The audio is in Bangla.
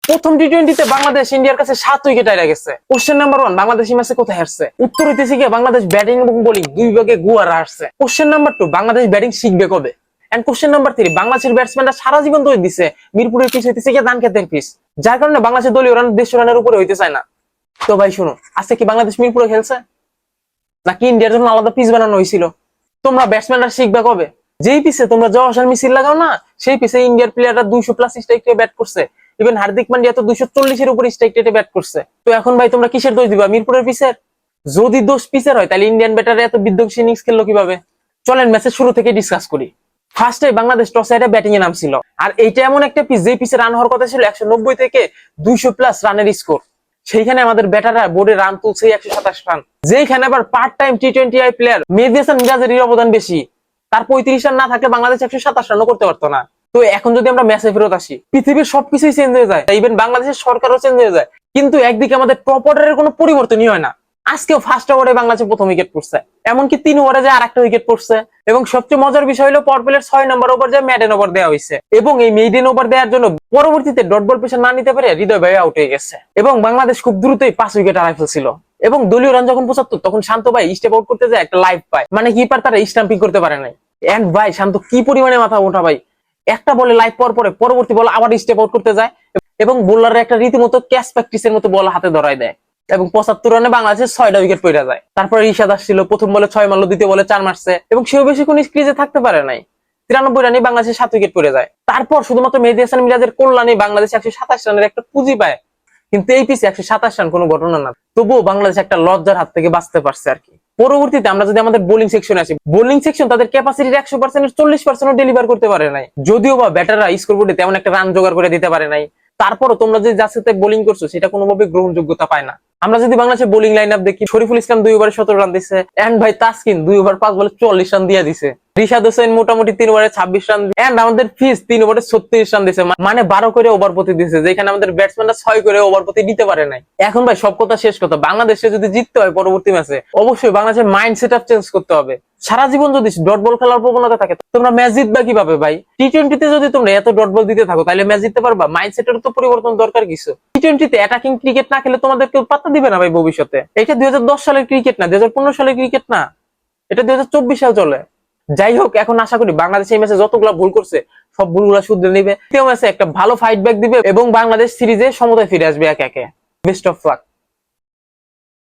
প্রথম টি-20 তে বাংলাদেশ ইন্ডিয়ার কাছে 7 উইকেট হারিয়ে গেছে। কোশ্চেন নাম্বার 1, বাংলাদেশ এই ম্যাচে কোথায় হারছে? উত্তর হইতেছে কি বাংলাদেশ ব্যাটিং এবং বোলিং দুই বিভাগে গুয়ারা হারছে। কোশ্চেন নাম্বার 2, বাংলাদেশ ব্যাটিং শিখবে কবে? এন্ড কোশ্চেন নাম্বার 3, বাংলাদেশের ব্যাটসম্যানরা সারা জীবন দৌড় দিছে, মিরপুরের পিচ হইতেছে কি ধান খেতের পিচ, যার কারণে বাংলাদেশের দলীয় রান 150 রানের উপরে হইতে চায় না। তো ভাই শুনো, আজকে কি বাংলাদেশ মিরপুরে খেলছে নাকি ইন্ডিয়ার জন্য আলাদা পিচ বানানো হয়েছিল? তোমরা ব্যাটসম্যানরা শিখবে কবে? যেই পিচে তোমরা জওয়াহর মিছিল লাগাও না, সেই পিচে ইন্ডিয়ার প্লেয়াররা 200+ স্ট্রাইক রেটে ব্যাট করছে। ইভেন হার্দিক পান্ডিয়া তো 240 এর উপর স্ট্রাইক রেটে ব্যাট করছে। তো এখন ভাই তোমরা কিসের দোষ দিবা? মিরপুরের পিচের? যদি দোষ পিচের হয় তাহলে ইন্ডিয়ান ব্যাটাররা এত বিধ্বংসী ইনিংস খেললো কিভাবে? চলেন ম্যাচের শুরু থেকে ডিসকাস করি। ফার্স্টে বাংলাদেশ টস হেরে ব্যাটিং এ নামছিল, আর এইটা এমন একটা পিচ যে পিচে রান হওয়ার কথা ছিল 190 থেকে 200+ রানের স্কোর। সেইখানে আমাদের ব্যাটাররা বোর্ডে রান তুলছে 127 রান, যেখানে আবার পার্ট টাইম টি-20 প্লেয়ার মেহেদী হাসান মিরাজের অবদান বেশি। তার 35 রান না থাকলে বাংলাদেশ 127 রানও করতে পারতো না। তো এখন যদি আমরা ম্যাচে ফেরত আসি, পৃথিবীর সবকিছুই চেঞ্জ হয়ে যায়, ইভেন বাংলাদেশের সরকারও চেঞ্জ হয়ে যায়, কিন্তু একদিকে আমাদের টপ অর্ডারের কোনো পরিবর্তনই হয় না। আজকেও ফার্স্ট ওভারে বাংলাদেশ প্রথম উইকেট পড়ছে, এমনকি 3 ওভারে যে আরেকটা উইকেট পড়ছে। এবং সবচেয়ে মজার বিষয় হলো পাওয়ার প্লের 6 নম্বর ওভার যে মেডেন ওভার দেওয়া হয়েছে, এবং এই মেডেন ওভার দেওয়ার জন্য পরবর্তীতে ডট বল প্রেসার না নিতে পারে হৃদয় ভাই আউট হয়ে গেছে, এবং বাংলাদেশ খুব দ্রুতই 5 উইকেট হারাই ফেলছিল। এবং দলীয় রান যখন 75, তখন শান্ত ভাই স্টেপ আউট করতে যায় একটা লাইভ পায়, মানে কিপার তারা স্টাম্পিং করতে পারে নাই। এন্ড ভাই শান্ত কি পরিমাণে মাথা ওঠা ভাই, একটা বলে লাইভ পাওয়ার পরে পরবর্তী বল আবার স্টেপ আউট করতে যায়, এবং বোলারের একটা রীতিমতো ক্যাচ প্র্যাকটিসের মতো বল হাতে ধরায় দেয়, এবং 75 রানে বাংলাদেশের 6টা উইকেট পড়ে যায়। তারপরে রিশাদ আসছিল, প্রথম বলে 6 মারলো, দ্বিতীয় বলে 4 মারছে, এবং সেও বেশি কোন ক্রিজে থাকতে পারে নাই। 93 রানে বাংলাদেশের 7 উইকেট পড়ে যায়। তারপর শুধুমাত্র মেহেদী হাসান মিরাজের কল্যাণে বাংলাদেশ 127 রানের একটা পুঁজি পায়, কিন্তু এই পিছে 127 রান কোনো ঘটনা না। তবুও বাংলাদেশ একটা লজ্জার হাত থেকে বাঁচতে পারছে আর কি। পরবর্তীতে আমরা যদি আমাদের বোলিং সেকশনে আসি, বোলিং সেকশন তাদের ক্যাপাসিটির 100%-এর 40% ডেলিভার করতে পারে নাই, যদিও বা ব্যাটাররা স্কোরবোর্ডে তেমন একটা রান জোগাড় করে দিতে পারে নাই। তারপরও তোমরা যে যার সাথে বোলিং করছো সেটা কোনোভাবে গ্রহণযোগ্যতা পায় না। আমরা যদি বাংলাদেশের বোলিং লাইন আপ দেখি, শরীফুল ইসলাম 2 ওভারে 17 রান দিছে, এন্ড ভাই তাসকিন 2 ওভার 5 বলে 44 রান দিয়ে দিছে, রিশাদ হোসেন মোটামুটি 3 ওভারে 26 রান, এন্ড আমাদের ফিজ 3 ওভারে 36 রান দিছে, মানে 12 করে ওভার প্রতি দিছে, যেখানে আমাদের ব্যাটসম্যানরা 6 করে ওভার প্রতি দিতে পারে নাই। এখন ভাই সব কথা শেষ কথা, বাংলাদেশে যদি জিততে হয় পরবর্তী ম্যাচে, অবশ্যই বাংলাদেশের মাইন্ড সেটআপ চেঞ্জ করতে হবে। সারা জীবন যদি ডট বল খেলার প্রবণতা থাকে, তোমরা ম্যাচ জিতবা কিভাবে ভাই? টি-20 তে যদি তোমরা এত ডট বল দিতে থাকো, তাহলে ম্যাচ জিততে পারবা? মাইন্ডসেটের তো পরিবর্তন দরকার কিছু। টি-20 তে অ্যাটাকিং ক্রিকেট না খেলে তোমাদের কেউ পাত্তা দিবে না ভাই ভবিষ্যতে। এটা 2010 সালের ক্রিকেট না, 2015 সালের ক্রিকেট না, এটা 2024 সাল চলে। যাই হোক, এখন আশা করি বাংলাদেশ এই ম্যাচে যতগুলো ভুল করছে সব ভুলগুলো শুধরে নিবে, দ্বিতীয় ম্যাচে একটা ভালো ফাইট ব্যাক দিবে, এবং বাংলাদেশ সিরিজে সমতায় ফিরে আসবে একে একে। Best of luck.